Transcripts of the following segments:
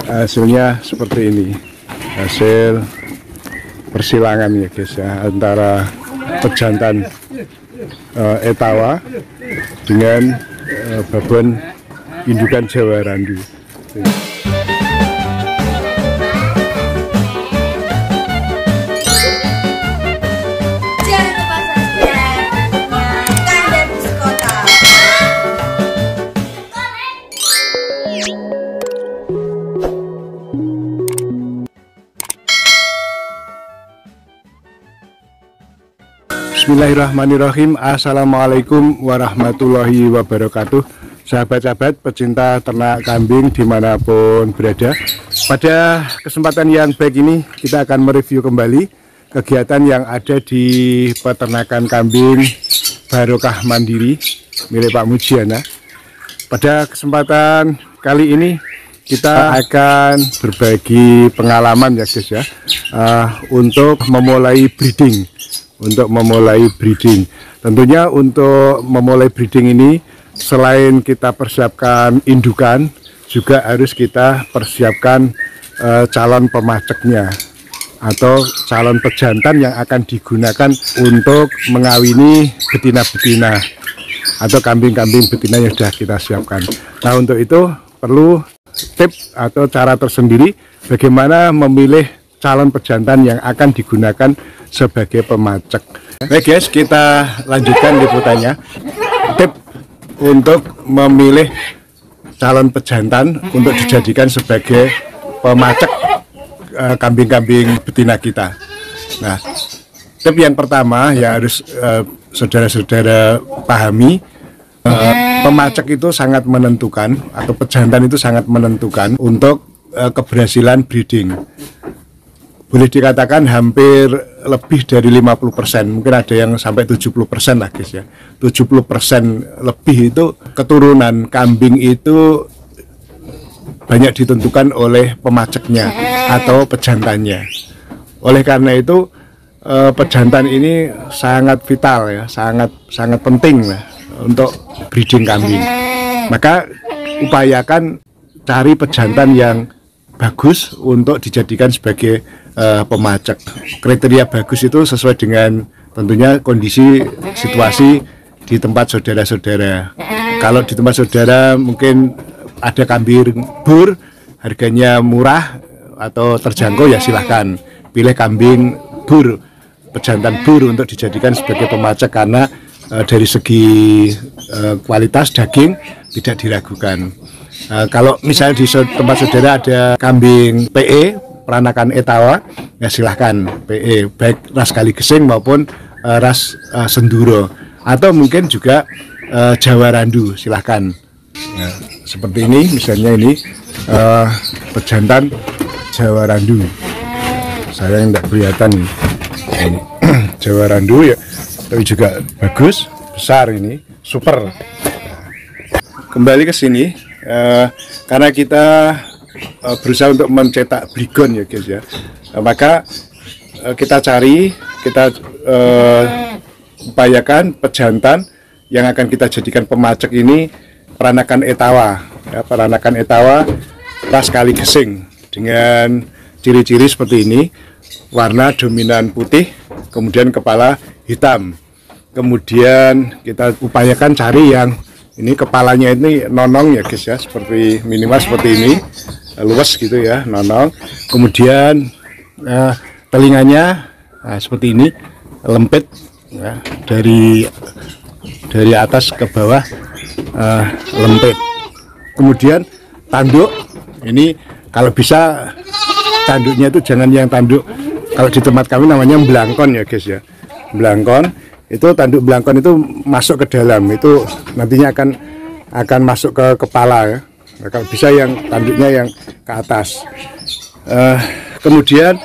hasilnya seperti ini, hasil persilangan ya guys ya, antara pejantan Etawa dengan babon indukan Jawa Randu. Bismillahirrahmanirrahim. Assalamualaikum warahmatullahi wabarakatuh. Sahabat-sahabat pecinta ternak kambing dimanapun berada, pada kesempatan yang baik ini kita akan mereview kembali kegiatan yang ada di peternakan kambing Barokah Mandiri milik Pak Mujiana. Pada kesempatan kali ini kita akan berbagi pengalaman ya guys ya, untuk memulai breeding. Tentunya untuk memulai breeding ini, selain kita persiapkan indukan, juga harus kita persiapkan calon pemaceknya atau calon pejantan yang akan digunakan untuk mengawini betina-betina atau kambing-kambing betina yang sudah kita siapkan. Nah, untuk itu perlu tips atau cara tersendiri bagaimana memilih calon pejantan yang akan digunakan sebagai pemacek. Baik guys, kita lanjutkan liputannya. Tips untuk memilih calon pejantan untuk dijadikan sebagai pemacek kambing-kambing betina kita. Nah, tips yang pertama yang harus saudara-saudara pahami, pemacek itu sangat menentukan atau pejantan itu sangat menentukan untuk keberhasilan breeding. Boleh dikatakan hampir lebih dari 50%, mungkin ada yang sampai 70% lah guys ya. 70% lebih itu keturunan kambing itu banyak ditentukan oleh pemaceknya atau pejantannya. Oleh karena itu pejantan ini sangat vital ya, sangat penting lah untuk breeding kambing. Maka upayakan cari pejantan yang bagus untuk dijadikan sebagai pemacek. Kriteria bagus itu sesuai dengan tentunya kondisi situasi di tempat saudara-saudara. Kalau di tempat saudara mungkin ada kambing bur, harganya murah atau terjangkau, ya silahkan pilih kambing bur, pejantan bur untuk dijadikan sebagai pemacek, karena dari segi kualitas daging tidak diragukan. Kalau misalnya di tempat saudara ada kambing PE, peranakan Etawa, ya silahkan PE, baik ras Kaligesing maupun ras Senduro, atau mungkin juga Jawa Randu, silahkan. Nah, seperti ini misalnya, ini pejantan Jawa Randu. Saya tidak kelihatan ini Jawa Randu ya, tapi juga bagus, besar, ini super. Kembali ke sini. Karena kita berusaha untuk mencetak Brigon ya guys ya, maka kita upayakan pejantan yang akan kita jadikan pemacek ini peranakan Etawa ya, peranakan Etawa ras Kaligesing dengan ciri-ciri seperti ini, warna dominan putih, kemudian kepala hitam. Kemudian kita upayakan cari yang ini kepalanya ini nonong ya guys ya, seperti minimal seperti ini, luas gitu ya, nonong. Kemudian telinganya seperti ini, lempit ya, dari atas ke bawah lempit. Kemudian tanduk ini kalau bisa tanduknya itu jangan yang tanduk, kalau di tempat kami namanya belangkon ya guys ya, belangkon. Itu tanduk belangkon itu masuk ke dalam, itu nantinya akan masuk ke kepala ya. Nah, kalau bisa yang tanduknya yang ke atas. Kemudian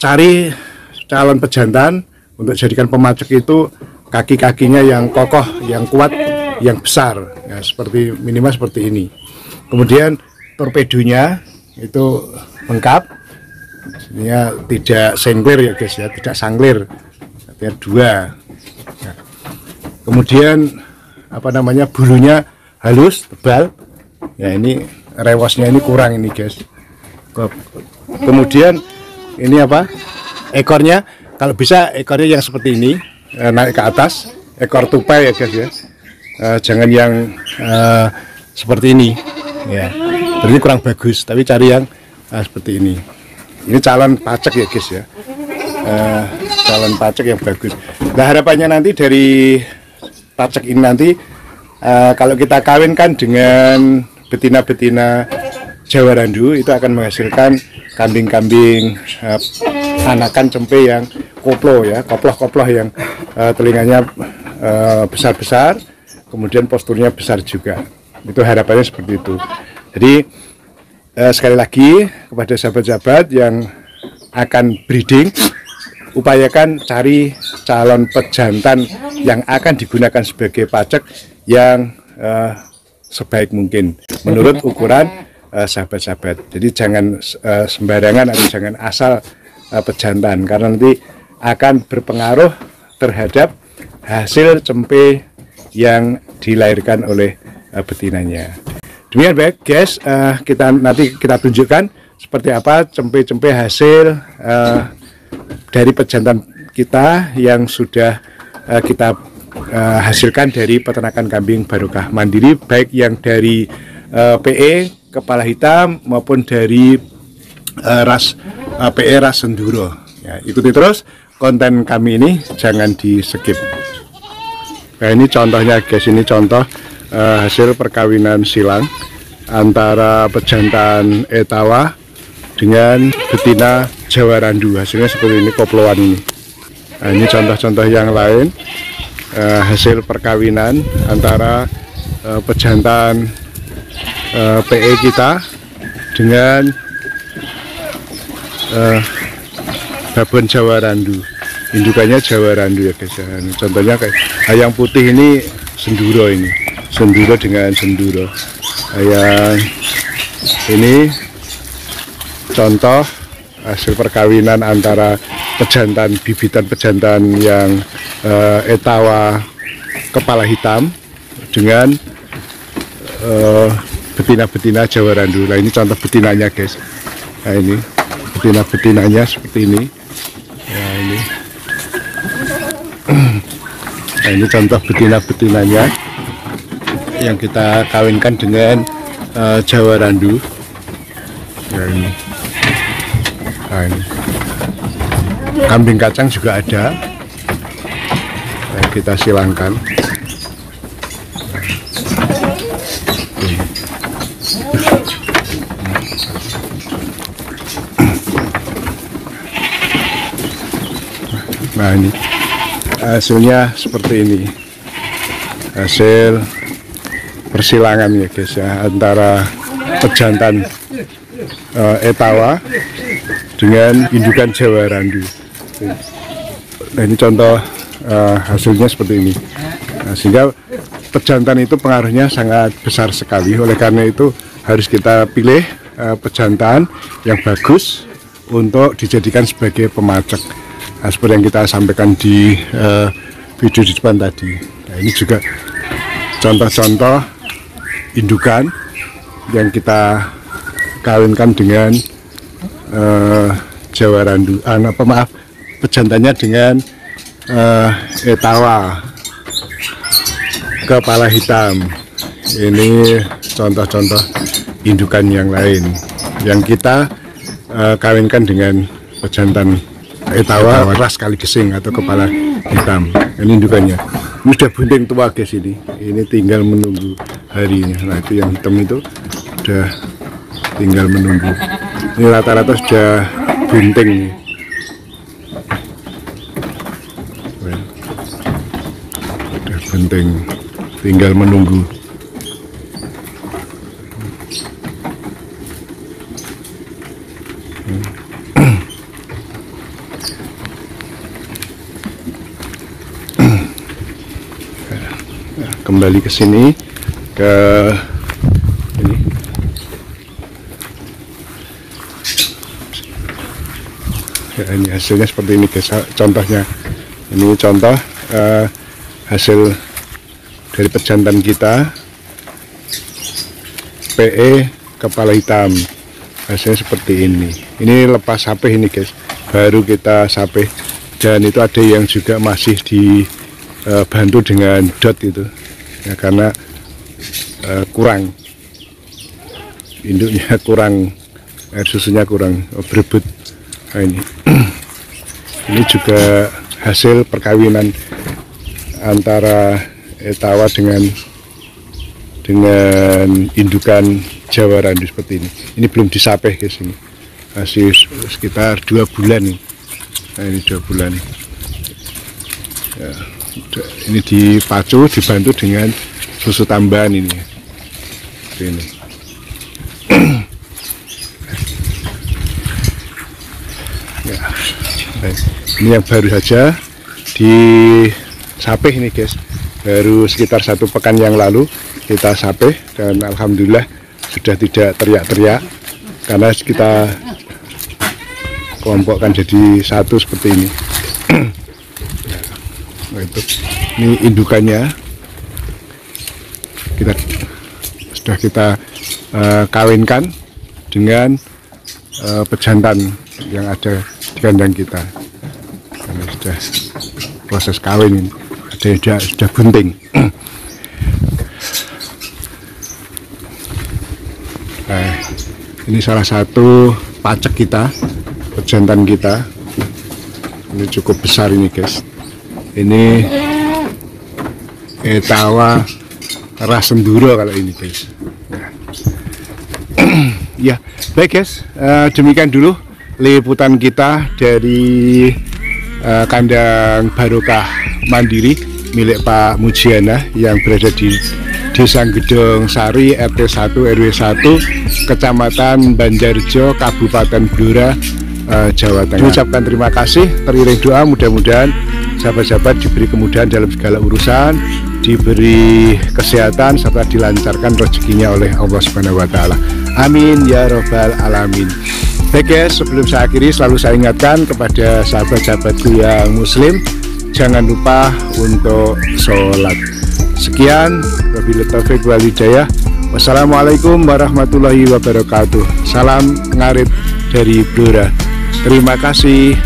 cari calon pejantan untuk jadikan pemacek itu kaki-kakinya yang kokoh, yang kuat, yang besar ya, seperti minimal seperti ini. Kemudian torpedonya itu lengkap, ini tidak sengklir ya guys ya, tidak sangklir, artinya dua. Nah, kemudian bulunya halus, tebal ya, ini rewosnya ini kurang ini guys, Kemudian ini apa? Ekornya, kalau bisa ekornya yang seperti ini, naik ke atas, ekor tupai ya guys ya. Jangan yang seperti ini ya. Ini kurang bagus, tapi cari yang seperti ini. Ini calon pacek ya guys ya. Calon pacek yang bagus. Nah, harapannya nanti dari pacek ini nanti kalau kita kawinkan dengan betina-betina Jawa Randu, itu akan menghasilkan kambing-kambing anakan cempe yang koplo ya, koploh-koploh yang telinganya besar-besar, kemudian posturnya besar juga. Itu harapannya seperti itu. Jadi sekali lagi kepada sahabat-sahabat yang akan breeding, upayakan cari calon pejantan yang akan digunakan sebagai pacek yang sebaik mungkin menurut ukuran sahabat-sahabat. Jadi jangan sembarangan atau jangan asal pejantan, karena nanti akan berpengaruh terhadap hasil cempe yang dilahirkan oleh betinanya. Demikian baik guys, nanti kita tunjukkan seperti apa cempe-cempe hasil dari pejantan kita yang sudah kita hasilkan dari peternakan kambing barokah mandiri, baik yang dari PE kepala hitam maupun dari ras PE ras Senduro ya. Ikuti terus konten kami ini, jangan di skip. Nah, ini contohnya guys, ini contoh hasil perkawinan silang antara pejantan Etawa dengan betina Jawa Randu. Hasilnya seperti ini, koploan ini. Nah, ini contoh-contoh yang lain hasil perkawinan antara pejantan PE kita dengan babon Jawa Randu. Indukannya Jawa Randu ya guys. Ini contohnya kayak yang putih ini Senduro, ini Senduro dengan Senduro. Yang ini contoh hasil perkawinan antara pejantan, bibitan pejantan yang Etawa kepala hitam dengan betina-betina Jawa Randu. Nah, ini contoh betinanya guys. Nah, ini betina-betinanya seperti ini ya, ini. Nah, ini contoh betina-betinanya yang kita kawinkan dengan Jawa Randu ya, ini. Nah, ini kambing kacang juga ada. Nah, kita silangkan. Nah, ini hasilnya seperti ini, hasil persilangan ya guys ya, antara pejantan Etawa dengan indukan Jawa Randu. Nah, ini contoh hasilnya seperti ini. Nah, sehingga pejantan itu pengaruhnya sangat besar sekali. Oleh karena itu harus kita pilih pejantan yang bagus untuk dijadikan sebagai pemacek. Nah, seperti yang kita sampaikan di video di depan tadi. Nah, ini juga contoh-contoh indukan yang kita kawinkan dengan Jawa Randu. Pejantannya dengan Etawa kepala hitam. Ini contoh-contoh indukan yang lain yang kita kawinkan dengan pejantan Etawa ras Kaligesing atau kepala hitam. Ini indukannya. Ini sudah bunting tua guys ini. Ini tinggal menunggu harinya. Nah, itu yang hitam itu sudah tinggal menunggu. Ini rata-rata sudah bunting. Sudah bunting, tinggal menunggu. Kembali ke sini, ke ini. Ya, ini hasilnya seperti ini guys. Contohnya ini contoh hasil dari pejantan kita PE kepala hitam. hasilnya seperti ini lepas sapeh ini guys, baru kita sapeh. Dan itu ada yang juga masih dibantu dengan dot itu ya, karena kurang induknya, kurang air susunya, kurang berebut. Nah, ini juga hasil perkawinan antara etawa dengan indukan Jawa Randu seperti ini. Ini belum disapeh guys, ini masih sekitar 2 bulan nih. Nah, ini 2 bulan ya, ini dipacu, dibantu dengan susu tambahan ini seperti ini. Ya, baik. Ini yang baru saja disapeh ini guys, baru sekitar 1 pekan yang lalu kita sapeh, dan alhamdulillah sudah tidak teriak-teriak karena kita kelompokkan jadi satu seperti ini. Nah, ini indukannya sudah kita kawinkan dengan pejantan yang ada di kandang kita. Karena sudah proses kawin ini, ada yang sudah bunting. Nah, ini salah satu pacek kita, pejantan kita. Ini cukup besar ini guys. Ini etawa ras senduro kalau ini guys. Nah. Ya, baik guys, demikian dulu liputan kita dari kandang Barokah Mandiri milik Pak Mujiana yang berada di Desa Gedong Sari, RT 1 RW 1, Kecamatan Banjarjo, Kabupaten Blora, Jawa Tengah. Mengucapkan terima kasih, teriring doa mudah-mudahan sahabat-sahabat diberi kemudahan dalam segala urusan, diberi kesehatan serta dilancarkan rezekinya oleh Allah Subhanahu wa taala. Amin ya robbal alamin. Baik guys, sebelum saya akhiri selalu saya ingatkan kepada sahabat-sahabatku yang muslim, jangan lupa untuk sholat. Sekian, wabillahi taufiq wal hidayah. Wassalamualaikum warahmatullahi wabarakatuh. Salam ngarit dari Blora. Terima kasih.